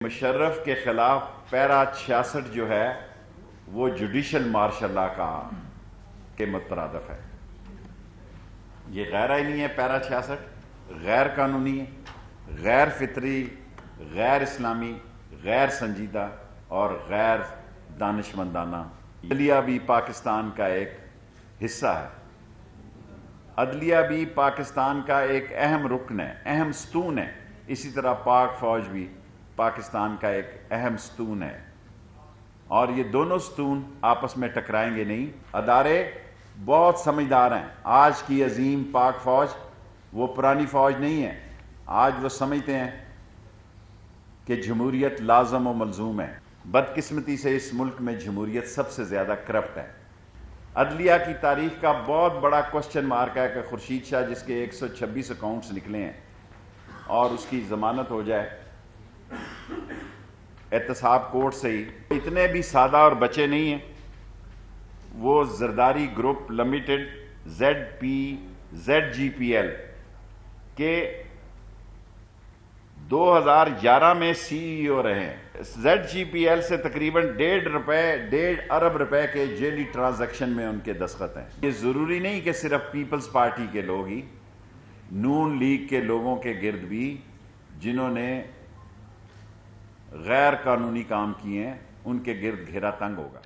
مشرف کے خلاف پیرا 66 جو ہے وہ جوڈیشل مارشل لا کے مترادف ہے۔ یہ غیر آئینی ہے۔ پیرا 66 غیر قانونی ہے، غیر فطری، غیر اسلامی، غیر سنجیدہ اور غیر دانشمندانہ۔ عدلیہ بھی پاکستان کا ایک حصہ ہے۔ عدلیہ بھی پاکستان کا ایک اہم رکن ہے، اہم ستون ہے۔ اسی طرح پاک فوج بھی پاکستان کا ایک اہم ستون ہے، اور یہ دونوں ستون آپس میں ٹکرائیں گے نہیں۔ ادارے بہت سمجھدار ہیں۔ آج کی عظیم پاک فوج وہ پرانی فوج نہیں ہے۔ آج وہ سمجھتے ہیں کہ جمہوریت لازم و ملزوم ہے۔ بدقسمتی سے اس ملک میں جمہوریت سب سے زیادہ کرپٹ ہے۔ عدلیہ کی تاریخ کا بہت بڑا کوسچن مارک ہے کہ خورشید شاہ جس کے 126 اکاؤنٹس نکلے ہیں اور اس کی ضمانت ہو جائے احتساب کورٹ سے ہی، اتنے بھی سادہ اور بچے نہیں ہیں۔ وہ زرداری گروپ لمیٹڈ ZGPL کے 2011 میں CEO رہے ہیں۔ ZGPL سے تقریباً 1.5 ارب روپے کے جیلی ٹرانزیکشن میں ان کے دستخط ہیں۔ یہ ضروری نہیں کہ صرف پیپلز پارٹی کے لوگ ہی، نون لیگ کے لوگوں کے گرد بھی جنہوں نے غیر قانونی کام کیے ہیں ان کے گرد گھیرا تنگ ہوگا۔